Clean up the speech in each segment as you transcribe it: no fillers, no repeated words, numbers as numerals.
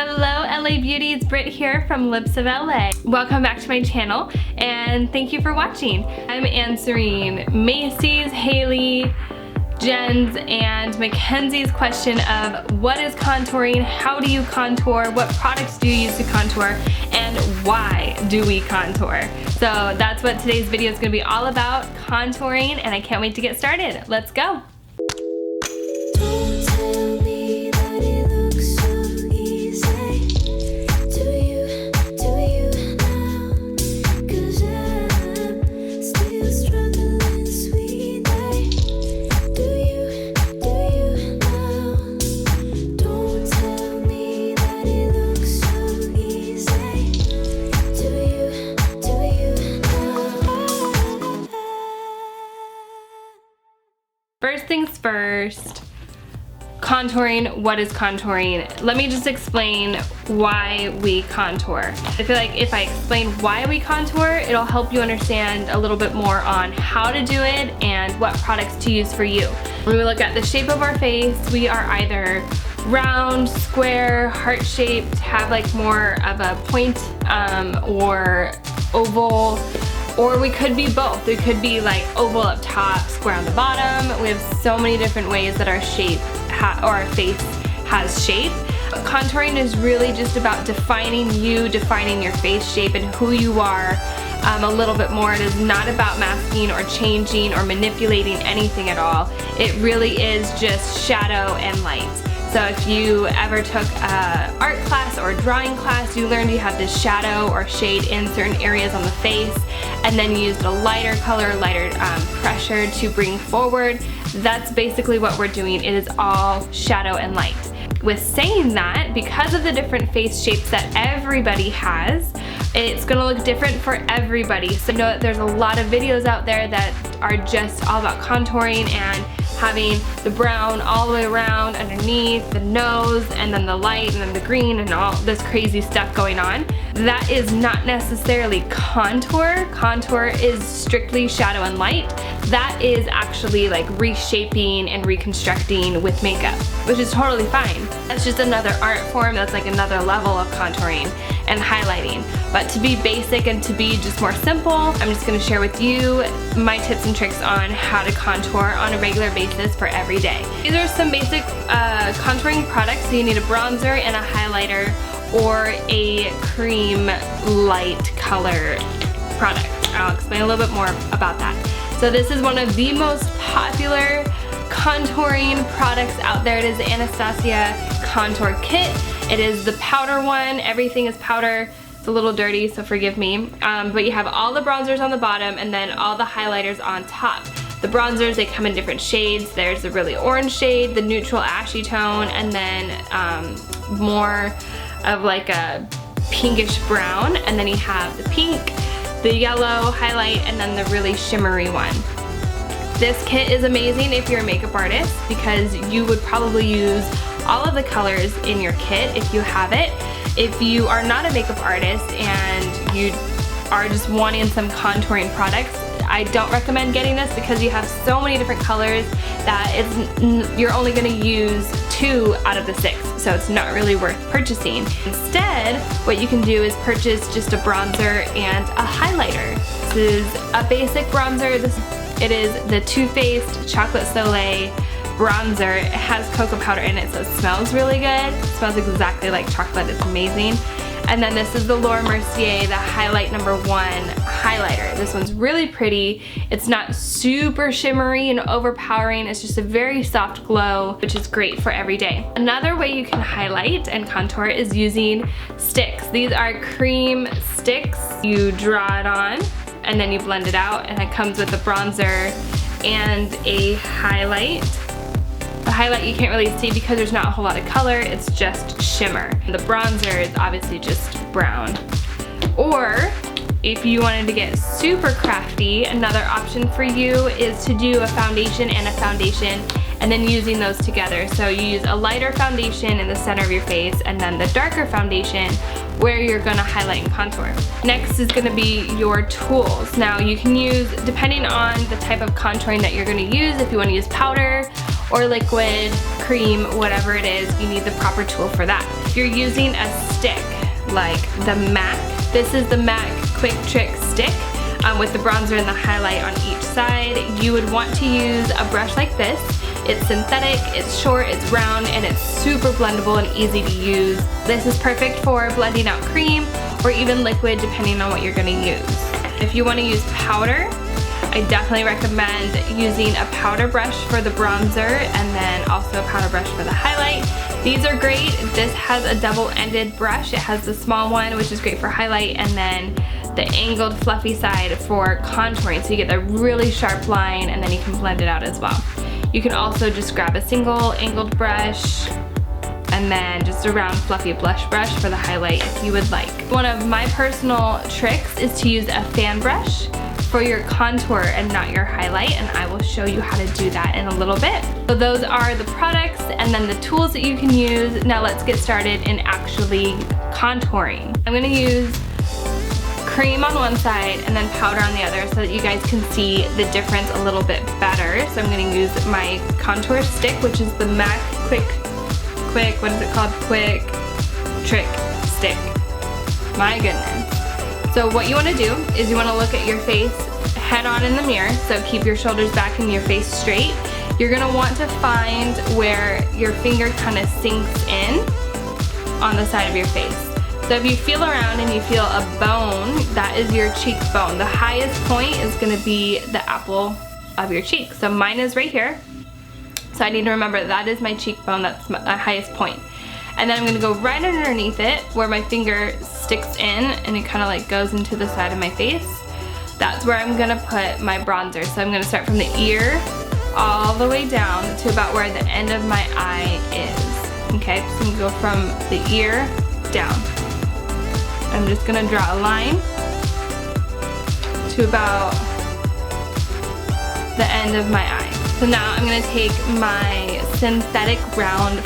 Hello LA Beauties, Britt here from Lips of LA. Welcome back to my channel and thank you for watching. I'm answering Macy's, Haley, Jen's, and Mackenzie's question of what is contouring, how do you contour, what products do you use to contour, and why do we contour? So that's what today's video is going to be all about, contouring, and I can't wait to get started. Let's go. First things first, contouring. What is contouring? Let me just explain why we contour. I feel like if I explain why we contour, it'll help you understand a little bit more on how to do it and what products to use for you. When we look at the shape of our face, we are either round, square, heart-shaped, have like more of a point or oval, or we could be both. We could be like oval up top, square on the bottom. We have so many different ways that our shape or our face has shape. Contouring is really just about defining you, defining your face shape and who you are a little bit more. It is not about masking or changing or manipulating anything at all. It really is just shadow and light. So if you ever took an art class or a drawing class, you learned you have this shadow or shade in certain areas on the face and then used a lighter color, lighter pressure to bring forward. That's basically what we're doing. It is all shadow and light. With saying that, because of the different face shapes that everybody has, it's gonna look different for everybody. So I know that there's a lot of videos out there that are just all about contouring and having the brown all the way around underneath the nose and then the light and then the green and all this crazy stuff going on. That is not necessarily contour. Contour is strictly shadow and light. That is actually like reshaping and reconstructing with makeup, which is totally fine. That's just another art form. That's like another level of contouring and highlighting. But to be basic and to be just more simple, I'm just gonna share with you my tips and tricks on how to contour on a regular basis for every day. These are some basic contouring products. So you need a bronzer and a highlighter or a cream light color product. I'll explain a little bit more about that. So this is one of the most popular contouring products out there. It is the Anastasia Contour Kit. It is the powder one. Everything is powder. It's a little dirty, so forgive me. But you have all the bronzers on the bottom and then all the highlighters on top. The bronzers, they come in different shades. There's the really orange shade, the neutral ashy tone, and then more of like a pinkish brown. And then you have the pink, the yellow highlight, and then the really shimmery one. This kit is amazing if you're a makeup artist because you would probably use all of the colors in your kit if you have it. If you are not a makeup artist and you are just wanting some contouring products, I don't recommend getting this because you have so many different colors that you're only going to use 2 out of the 6, so it's not really worth purchasing. Instead, what you can do is purchase just a bronzer and a highlighter. This is a basic bronzer. It is the Too Faced Chocolate Soleil bronzer. It has cocoa powder in it, so it smells really good. It smells exactly like chocolate. It's amazing. And then this is the Laura Mercier, the Highlight No. 1 highlighter. This one's really pretty. It's not super shimmery and overpowering. It's just a very soft glow, which is great for every day. Another way you can highlight and contour is using sticks. These are cream sticks. You draw it on and then you blend it out, and it comes with a bronzer and a highlight. The highlight you can't really see because there's not a whole lot of color, it's just shimmer. The bronzer is obviously just brown. Or if you wanted to get super crafty, another option for you is to do a foundation and a foundation and then using those together. So you use a lighter foundation in the center of your face and then the darker foundation where you're gonna highlight and contour. Next is gonna be your tools. Now you can use, depending on the type of contouring that you're gonna use, if you wanna use powder or liquid, cream, whatever it is, you need the proper tool for that. if you're using a stick like the MAC, this is the MAC Quick Trick Stick with the bronzer and the highlight on each side. You would want to use a brush like this. It's synthetic, it's short, it's round, and it's super blendable and easy to use. This is perfect for blending out cream or even liquid depending on what you're gonna use. If you wanna use powder, I definitely recommend using a powder brush for the bronzer and then also a powder brush for the highlight. These are great. This has a double-ended brush. It has the small one, which is great for highlight, and then the angled fluffy side for contouring, so you get the really sharp line and then you can blend it out as well. You can also just grab a single angled brush and then just a round fluffy blush brush for the highlight if you would like. One of my personal tricks is to use a fan brush for your contour and not your highlight, and I will show you how to do that in a little bit. So those are the products and then the tools that you can use. Now let's get started in actually contouring. I'm gonna use cream on one side and then powder on the other so that you guys can see the difference a little bit better. So I'm gonna use my contour stick, which is the MAC Quick, what is it called? Quick Trick Stick. My goodness. So what you wanna do is you wanna look at your face head on in the mirror, so keep your shoulders back and your face straight. You're gonna want to find where your finger kind of sinks in on the side of your face. So if you feel around and you feel a bone, that is your cheekbone. The highest point is gonna be the apple of your cheek. So mine is right here. So I need to remember that is my cheekbone, that's my highest point. And then I'm gonna go right underneath it where my finger sticks in and it kind of like goes into the side of my face. That's where I'm gonna put my bronzer. So I'm gonna start from the ear all the way down to about where the end of my eye is. Okay, so I'm gonna go from the ear down. I'm just gonna draw a line to about the end of my eye. So now I'm gonna take my synthetic round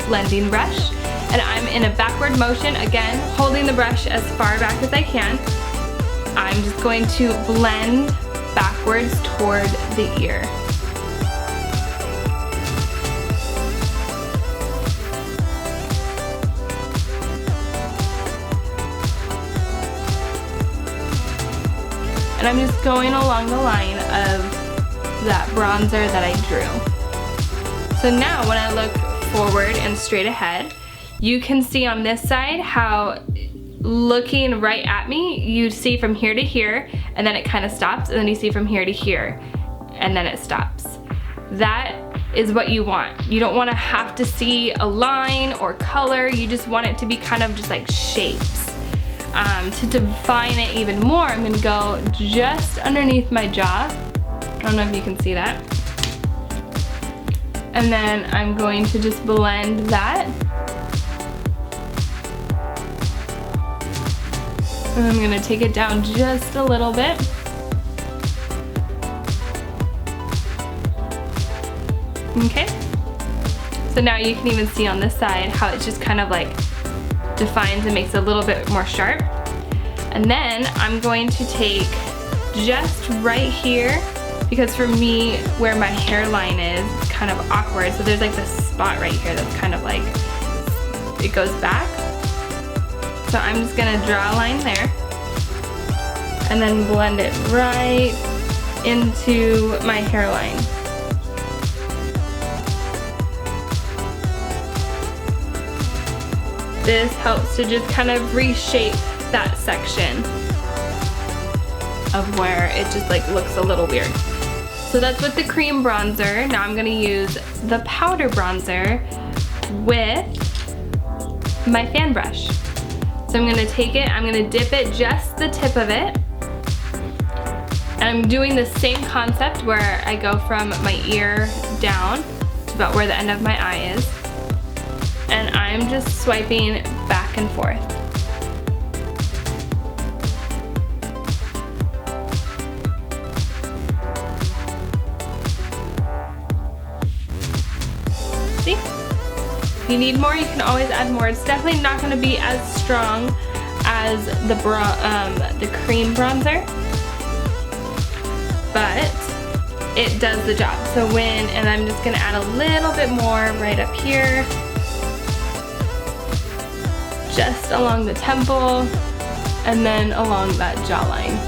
blending brush, and I'm in a backward motion, again, holding the brush as far back as I can. I'm just going to blend backwards toward the ear. And I'm just going along the line of that bronzer that I drew. So now when I look forward and straight ahead, you can see on this side how looking right at me, you see from here to here, and then it kind of stops, and then you see from here to here, and then it stops. That is what you want. You don't want to have to see a line or color, you just want it to be kind of just like shapes. To define it even more, I'm gonna go just underneath my jaw. I don't know if you can see that. And then I'm going to just blend that. And I'm gonna take it down just a little bit. Okay. So now you can even see on this side how it's just kind of like defines and makes it a little bit more sharp. And then I'm going to take just right here, because for me, where my hairline is, it's kind of awkward. So there's like this spot right here that's kind of like, it goes back. So I'm just gonna draw a line there and then blend it right into my hairline. This helps to just kind of reshape that section of where it just like looks a little weird. So that's with the cream bronzer. Now I'm gonna use the powder bronzer with my fan brush. So I'm gonna take it, I'm gonna dip it just the tip of it. And I'm doing the same concept where I go from my ear down to about where the end of my eye is. And I'm just swiping back and forth. See? If you need more, you can always add more. It's definitely not going to be as strong as the cream bronzer, but it does the job. So and I'm just going to add a little bit more right up here. just along the temple and then along that jawline.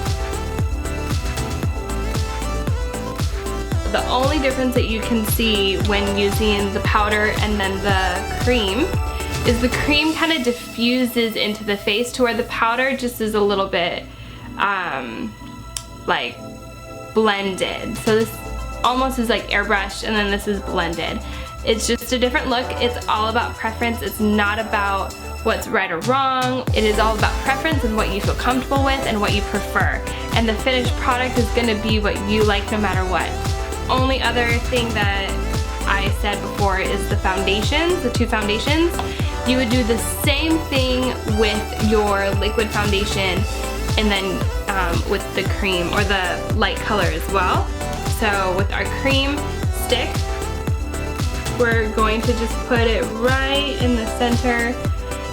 The only difference that you can see when using the powder and then the cream is the cream kind of diffuses into the face to where the powder just is a little bit like blended. So this almost is like airbrushed and then this is blended. It's just a different look. It's all about preference. It's not about what's right or wrong. It is all about preference and what you feel comfortable with and what you prefer. And the finished product is gonna be what you like no matter what. Only other thing that I said before is the foundations, the two foundations. You would do the same thing with your liquid foundation and then with the cream or the light color as well. So with our cream stick, we're going to just put it right in the center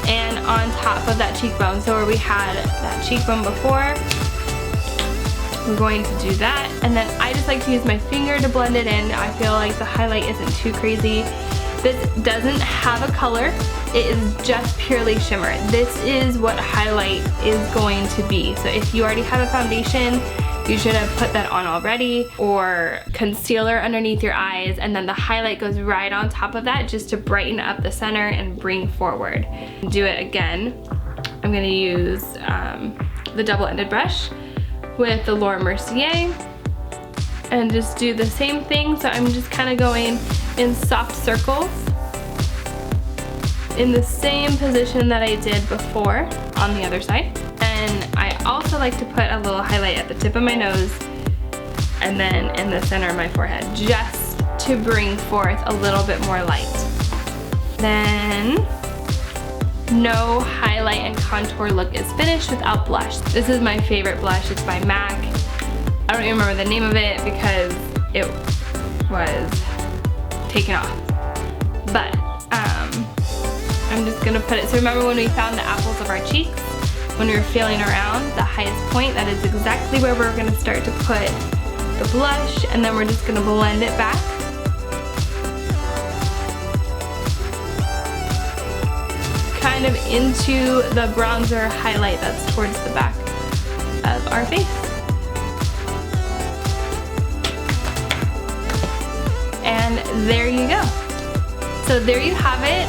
and on top of that cheekbone. So where we had that cheekbone before, we're going to do that. And then I just like to use my finger to blend it in. I feel like the highlight isn't too crazy. This doesn't have a color. It is just purely shimmer. This is what highlight is going to be. So if you already have a foundation, you should have put that on already, or concealer underneath your eyes, and then the highlight goes right on top of that just to brighten up the center and bring forward. Do it again. I'm gonna use the double-ended brush with the Laura Mercier and just do the same thing. So I'm just kind of going in soft circles in the same position that I did before on the other side. And I also like to put a little highlight at the tip of my nose and then in the center of my forehead, just to bring forth a little bit more light. Then, no highlight and contour look is finished without blush. This is my favorite blush. It's by MAC. I don't even remember the name of it because it was taken off. But I'm just gonna put it. So remember when we found the apples of our cheeks? When we were feeling around the highest point, that is exactly where we're gonna start to put the blush, and then we're just gonna blend it back. Kind of into the bronzer highlight that's towards the back of our face. And there you go. So there you have it.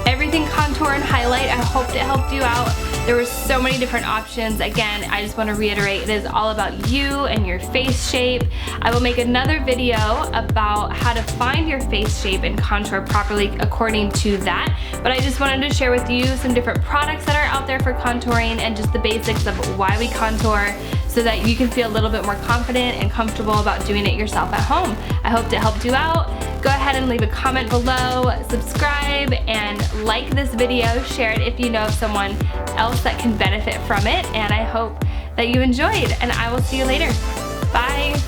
Everything contour and highlight. I hope it helped you out. There were so many different options. Again, I just want to reiterate, it is all about you and your face shape. I will make another video about how to find your face shape and contour properly according to that. But I just wanted to share with you some different products that are out there for contouring and just the basics of why we contour, so that you can feel a little bit more confident and comfortable about doing it yourself at home. I hope it helped you out. Go ahead and leave a comment below, subscribe, and like this video. Share it if you know of someone else that can benefit from it. And I hope that you enjoyed, and I will see you later. Bye.